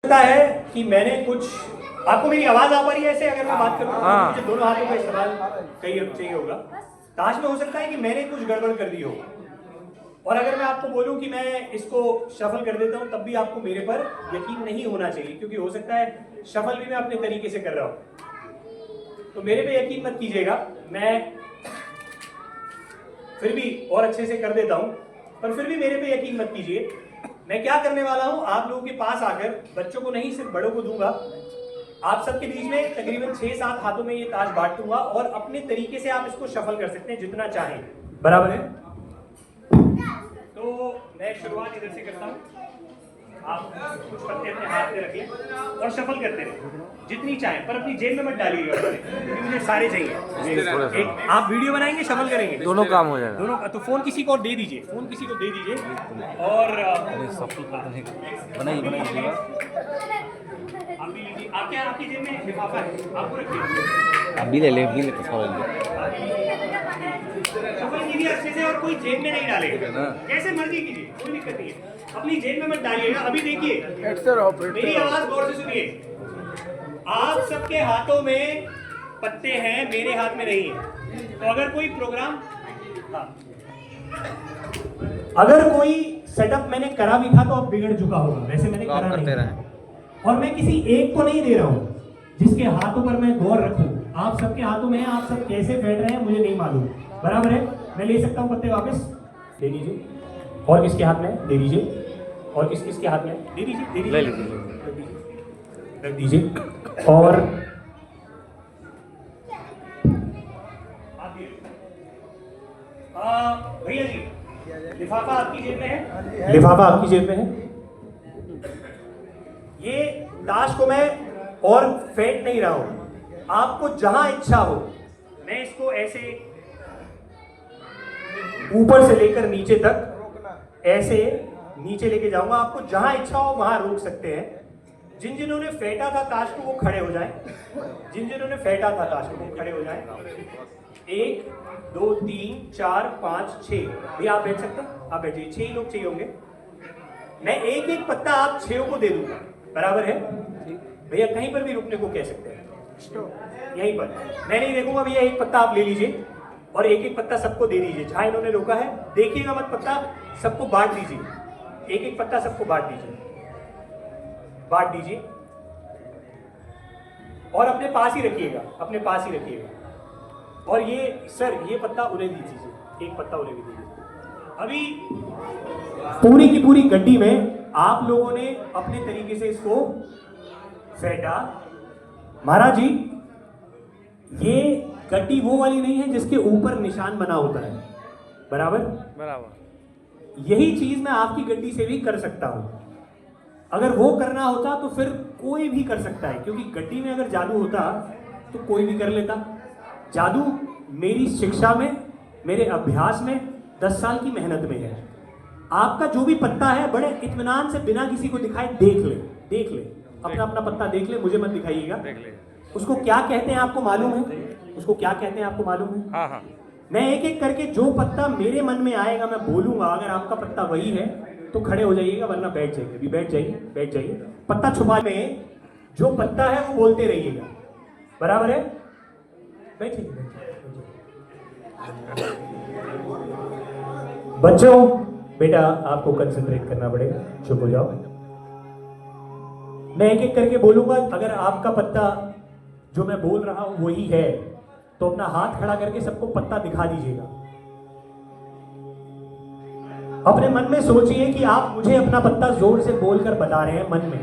लगता है कि मैंने कुछ, आपको मेरी आवाज आ पा रही है ऐसे अगर मैं बात करूं तो मुझे दोनों हाथों का इस्तेमाल चाहिए होगा। ताश में हो सकता है कि मैंने कुछ गड़बड़ कर दी हो, और अगर मैं आपको बोलूं कि मैं इसको शफल कर देता हूं तब भी आपको मेरे पर यकीन नहीं होना चाहिए, क्योंकि हो सकता है शफल भी मैं अपने तरीके से कर रहा हूं। तो मेरे पे यकीन मत कीजिएगा, मैं फिर भी और अच्छे से कर देता हूं, पर फिर भी मेरे पे यकीन मत कीजिए। मैं क्या करने वाला हूं, आप लोगों के पास आकर बच्चों को नहीं सिर्फ बड़ों को दूंगा, आप सबके बीच में तकरीबन 6-7 हाथों में ये ताश बांट दूंगा और अपने तरीके से आप इसको शफल कर सकते हैं जितना चाहें। बराबर है? तो मैं शुरुआत इधर से करता हूं, आप कुछ पत्ते अपने हाथ में रखिए और शफल करते रहिए जितनी चाहें, पर अपनी जेब में मत डालिएगा क्योंकि मुझे सारे चाहिए। एक आप वीडियो बनाएंगे, शफल करेंगे, दोनों काम हो जाएगा। दोनों। तो फोन किसी को दे दीजिए, फोन किसी को दे दीजिए और बनाइए। आप भी लीजिए। आपकी जेब में लिफाफा है, आपको रखिए। अभी ले ले सवाल शफल कीजिए अच्छे से और कोई जेब में नहीं डालेगा, जैसे मर्जी कीजिए, कोई दिक्कत नहीं है, अपनी जेब में मत डालिएगा। अभी देखिए, मेरी आवाज गौर से सुनिए। आप सबके हाथों में पत्ते हैं, मेरे हाथ में नहीं है। तो अगर कोई प्रोग्राम, अगर कोई सेटअप मैंने करा भी था तो अब बिगड़ चुका होगा, वैसे मैंने करा नहीं। और मैं किसी एक को नहीं दे रहा हूं जिसके हाथों पर मैं गौर रखूं। आप सबके हाथों में है, आप सब कैसे बैठ रहे हैं मुझे नहीं मालूम। बराबर है? मैं ले सकता हूं पत्ते वापस, दे दीजिए। और किसके हाथ में है? दे दीजिए। और किसके हाथ में है? दे दीजिए, दे दीजिए, रख दीजिए। और भैया जी, लिफाफा आपकी जेब में है? लिफाफा आपकी जेब में है। ये ताश को मैं और फेंट नहीं रहा हूं, आपको जहां इच्छा हो मैं इसको ऐसे ऊपर से लेकर नीचे तक ऐसे नीचे लेके जाऊंगा, आपको जहां इच्छा हो वहां रोक सकते हैं। जिन्होंने फेंटा था ताश को वो खड़े हो जाएं, जिन्होंने फेंटा था ताश को वो खड़े हो जाएं। 1 2 3 4 5 6 भी आप बैठ सकते हैं, आप बैठिए। 6 लोग चाहिए होंगे, मैं एक एक पत्ता आप 6 को दे दूंगा। बराबर है भैया? कहीं पर भी रुकने को कह सकते हैं, यहीं पर मैं नहीं देखूंगा भैया। एक पत्ता आप ले लीजिए और एक एक पत्ता सबको दे दीजिए जहां इन्होंने रोका है। देखिएगा मत, पत्ता सबको बांट दीजिए, एक एक पत्ता सबको बांट दीजिए, बांट दीजिए और अपने पास ही रखिएगा, अपने पास ही रखिएगा। और ये सर, ये पत्ता उन्हें दे दीजिए, एक पत्ता उन्हें भी दे दीजिए। अभी पूरी की पूरी गड्डी में आप लोगों ने अपने तरीके से इसको फेंटा। महाराज जी, ये गड्डी वो वाली नहीं है जिसके ऊपर निशान बना होता है। बराबर? बराबर। यही चीज मैं आपकी गड्डी से भी कर सकता हूं। अगर वो करना होता तो फिर कोई भी कर सकता है, क्योंकि गड्डी में अगर जादू होता तो कोई भी कर लेता। जादू मेरी शिक्षा में, मेरे अभ्यास में, 10 साल की मेहनत में है। आपका जो भी पत्ता है बड़े इत्मीनान से बिना किसी को दिखाए देख ले, देख ले, अपना अपना पत्ता देख ले, मुझे मत दिखाइएगा। उसको क्या कहते हैं आपको मालूम है? उसको क्या कहते हैं आपको मालूम है? हाँ हाँ। मैं एक एक करके जो पत्ता मेरे मन में आएगा मैं बोलूंगा। अगर आपका पत्ता वही है तो खड़े हो जाइएगा, वरना बैठ जाइए। अभी बैठ जाइए, बैठ जाइए। पत्ता छुपा में जो पत्ता है वो बोलते रहिएगा। बराबर है? बैठिए। बच्चों, बेटा आपको कंसंट्रेट करना पड़ेगा, चुप हो जाओ। मैं एक एक करके बोलूंगा, अगर आपका पत्ता जो मैं बोल रहा हूं वही है तो अपना हाथ खड़ा करके सबको पत्ता दिखा दीजिएगा। अपने मन में सोचिए कि आप मुझे अपना पत्ता जोर से बोलकर बता रहे हैं। मन में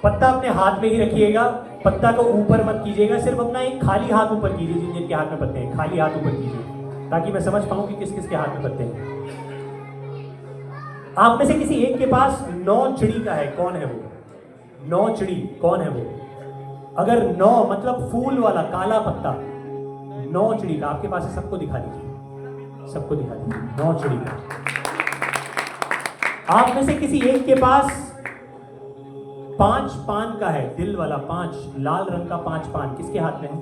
पत्ता अपने हाथ में ही रखिएगा, पत्ता को ऊपर मत कीजिएगा, सिर्फ अपना एक खाली हाथ ऊपर कीजिए। जिनके हाथ में पत्ते हैं खाली हाथ ऊपर कीजिए ताकि मैं समझ पाऊं कि किस किस के हाथ में पत्ते हैं। आप में से किसी एक के पास 9 चिड़ी का है, कौन है वो? 9 चिड़ी, कौन है वो? अगर 9 मतलब फूल वाला काला पत्ता, 9 चिड़ी का आपके पास है, सबको दिखा दीजिए, सबको दिखा दीजिए 9 चिड़ी का। आप में से किसी एक के पास 5 पान का है, दिल वाला 5, लाल रंग का 5 पान, किसके हाथ में है?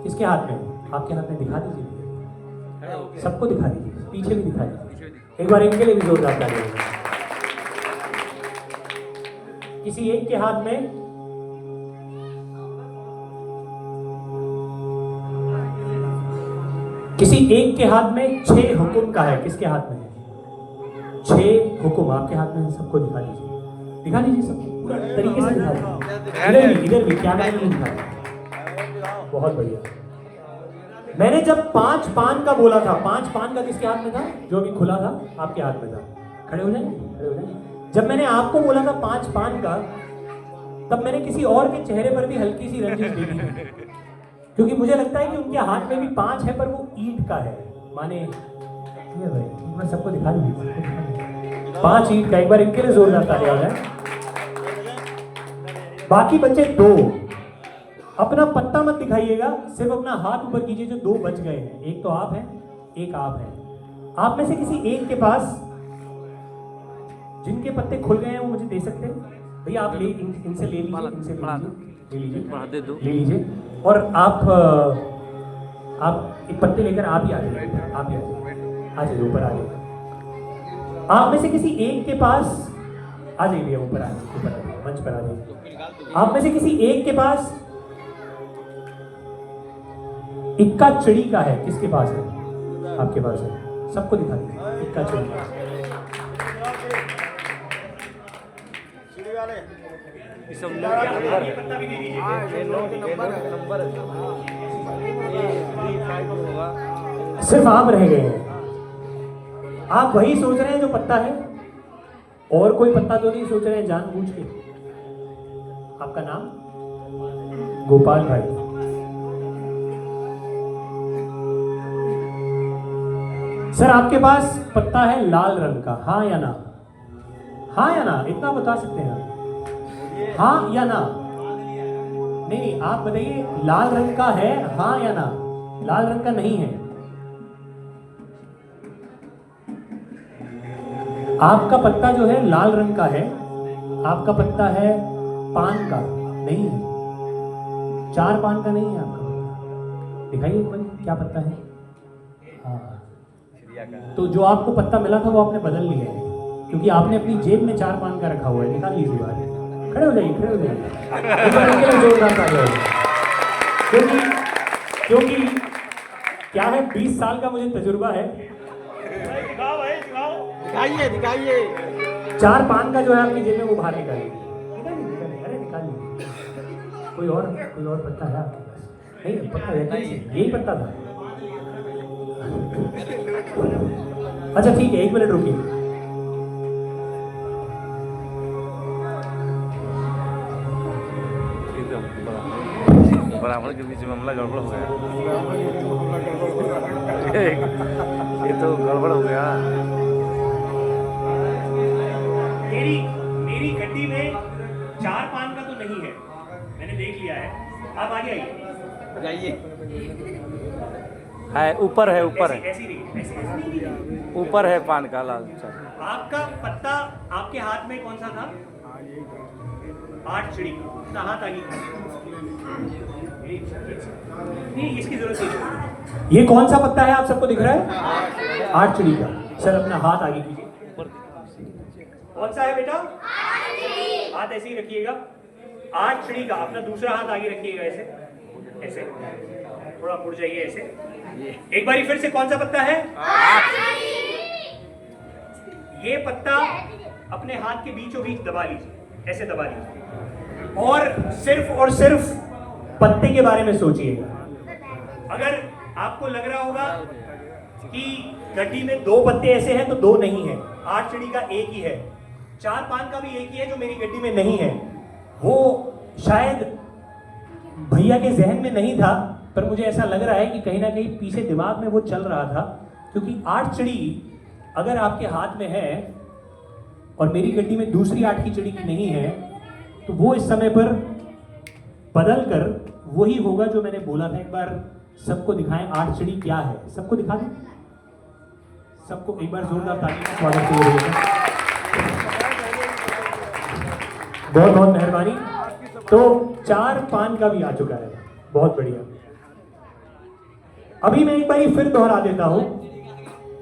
किसके हाथ में? आपके हाथ में, दिखा दीजिए, सबको दिखा दीजिए, पीछे भी दिखा दीजिए। एक बार इनके लिए भी जोरदार तालियां। किसी एक के हाथ में किसी एक के हाथ में 6 हुक्म का है। किसके हाथ में है? 6 हुक्म आपके हाथ में है। सबको दिखा दीजिए, दिखा दीजिए सब पूरा तरीके से दिखा दीजिए। इधर भी क्या नहीं दिखा। बहुत बढ़िया। मैंने जब 5 पान का बोला था, 5 पान का किसके हाथ में था? जो अभी खुला था आपके हाथ में था। खड़े हो जाएंगे, खड़े हो जाएंगे। जब मैंने आपको बोला था 5 पान का, तब मैंने किसी और के चेहरे पर भी हल्की सी रंजिश देखी थी, क्योंकि मुझे लगता है कि उनके हाथ में भी 5 है, पर वो ईंट का है। माने ये भाई एक बार सबको दिखा दीजिए, 5 ईंट का। एक बार इनके लिए जोरदार तालियां हो जाए। बाकी बचे 2। अपना पत्ता मत दिखाइएगा, सिर्फ अपना हाथ ऊपर कीजिए जो 2 बच गए हैं। एक तो आप हैं, एक आप हैं। आप में से किसी एक के पास जिनके पत्ते खुल गए हैं वो मुझे दे सकते हैं? भैया आप इनसे ले लीजिए, इनसे ले लीजिए। और आप एक पत्ते लेकर आप ही आ जाइए, आप ही आ जाइए, ऊपर आ जाइए। आप में से किसी एक के पास आ जाइए भैया, ऊपर आ जाइए, मंच पर आ जाइए। आप में से किसी एक के पास इक्का चिड़ी का है। किसके पास है? आपके पास है। सबको दिखा दीजिए इक्का चिड़ी। सिर्फ आप रह गए हैं। आप वही सोच रहे हैं जो पत्ता है, और कोई पत्ता तो नहीं सोच रहे हैं जानबूझ के। आपका नाम? गोपाल भाई। सर आपके पास पत्ता है लाल रंग का, हाँ या ना? हाँ या ना, इतना बता सकते हैं आप? हाँ या ना? नहीं, आप बताइए लाल रंग का है, हाँ या ना? लाल रंग का नहीं है। आपका पत्ता जो है लाल रंग का है। आपका पत्ता है पान का, नहीं है। 4 पान का नहीं है आपका पत्ता। दिखाइए एक बार क्या पत्ता है। हाँ, तो जो आपको पत्ता मिला था वो आपने बदल लिया है, क्योंकि आपने अपनी जेब में 4 पान का रखा हुआ है। निकाल लीजिए बाहर। खड़े हो जाइए, खड़े हो जाइए। जोरदार तालियां। क्योंकि क्या है, 20 साल का मुझे तजुर्बा है। दिखाइए 4 पान का जो है आपकी जेब में, वो बाहर निकालिए। अरे निकालिए। कोई और पत्ता है आपके पास? नहीं, पत्ता है, यही पत्ता था। अच्छा ठीक है, 1 मिनट रुकिए। ब्राह्मण के बीच में मामला गड़बड़ हो गया। ये तो गड़बड़ हो गया। मेरी गड्डी में 4 पान का तो नहीं है, मैंने देख लिया है। आप आगे आइए। है ऊपर है, ऊपर है, ऐसी नहीं। ऊपर है पान का लाल। आपका पत्ता आपके हाथ में कौन सा था? 8 चिड़ी। अपना हाथ आगे। नहीं, इसकी जरूरत नहीं। ये कौन सा पत्ता है आप सबको दिख रहा है? 8 चिड़ी का। सर अपना हाथ आगे कीजिए। कौन सा है बेटा? हाथ ऐसे ही रखिएगा। 8 चिड़ी का। अपना दूसरा हाथ आगे रखिएगा, ऐसे ऐसे, थोड़ा मुड़ जाइए ऐसे। एक बारी फिर से, कौन सा पत्ता है? ये पत्ता अपने हाथ के बीचों बीच दबा लीजिए, ऐसे दबा लीजिए, और सिर्फ पत्ते के बारे में सोचिएगा। अगर आपको लग रहा होगा कि गड्डी में 2 पत्ते ऐसे हैं, तो 2 नहीं है। 8 चिड़ी का 1 ही है। 4 पान का भी 1 ही है, जो मेरी गड्डी में नहीं है। वो शायद भैया के जहन में नहीं था, पर मुझे ऐसा लग रहा है कि कहीं ना कहीं पीछे दिमाग में वो चल रहा था, क्योंकि 8 चिड़ी अगर आपके हाथ में है और मेरी गड्डी में दूसरी 8 की चिड़ी की नहीं है, तो वो इस समय पर बदल कर वही होगा जो मैंने बोला था। एक बार सबको दिखाएं 8 चिड़ी क्या है, सबको दिखा दें। सबको एक बार जोरदार ताली का स्वागत करिए। बहुत बहुत मेहरबानी। तो 4 पान का भी आ चुका है, बहुत बढ़िया। अभी मैं एक बार फिर दोहरा देता हूं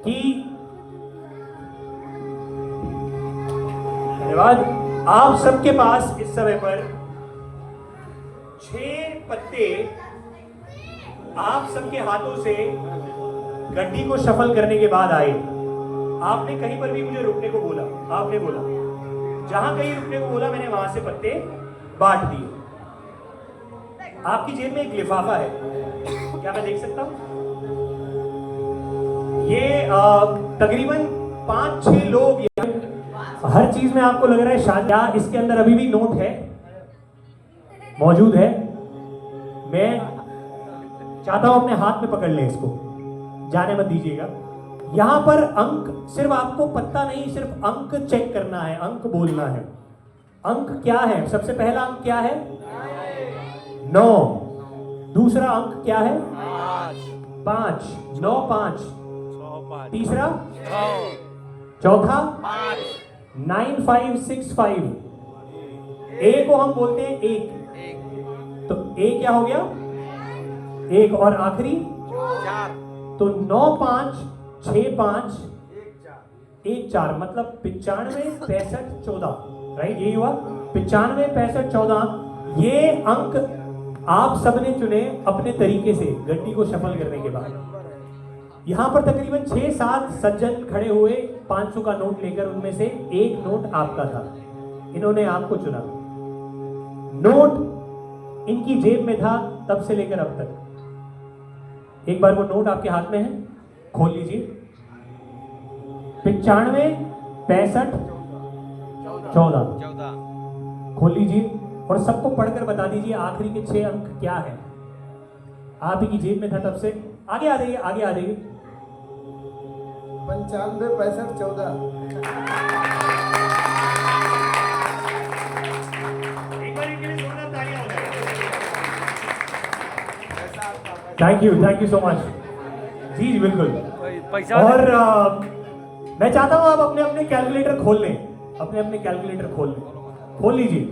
कि धन्यवाद। आप सबके पास इस समय पर 6 पत्ते आप सबके हाथों से गड्डी को शफल करने के बाद आए। आपने कहीं पर भी मुझे रुकने को बोला, आपने बोला, जहां कहीं रुकने को बोला मैंने वहां से पत्ते बांट दिए। आपकी जेब में एक लिफाफा है, क्या मैं देख सकता हूं? ये तकरीबन 5-6 लोग, हर चीज में आपको लग रहा है शायद क्या इसके अंदर अभी भी नोट है, मौजूद है। मैं चाहता हूं अपने हाथ में पकड़ लें इसको, जाने मत दीजिएगा। यहां पर अंक, सिर्फ आपको पत्ता नहीं, सिर्फ अंक चेक करना है, अंक बोलना है। अंक क्या है? सबसे पहला अंक क्या है? 9। दूसरा अंक क्या है? 5। 9 5। तीसरा? चौथा? 9 5 6 5। ए को हम बोलते हैं एक, तो ए क्या हो गया? 1। और आखिरी 4। तो 9 5 6 5 1 4, मतलब 95 65 14, राइट? यही हुआ 95 65 14। ये अंक आप सबने चुने अपने तरीके से गड्डी को शफल करने के बाद। यहां पर तकरीबन 6-7 सज्जन खड़े हुए 500 का नोट लेकर, उनमें से एक नोट आपका था। इन्होंने आपको चुना, नोट इनकी जेब में था तब से लेकर अब तक। एक बार वो नोट आपके हाथ में है, खोल लीजिए। 95 65 14 खोल लीजिए और सबको पढ़कर बता दीजिए आखिरी के 6 अंक क्या है। आप ही की जेब में था तब से। आगे आ जाइए, आगे आ जाइए। 95 65 14। एक बार इनके लिए जोरदार तालियां हो जाए। Thank you so much. जी जी बिल्कुल। पैसा और मैं चाहता हूं आप अपने अपने कैलकुलेटर खोल लें, अपने अपने कैलकुलेटर खोल लें, खोल लीजिए।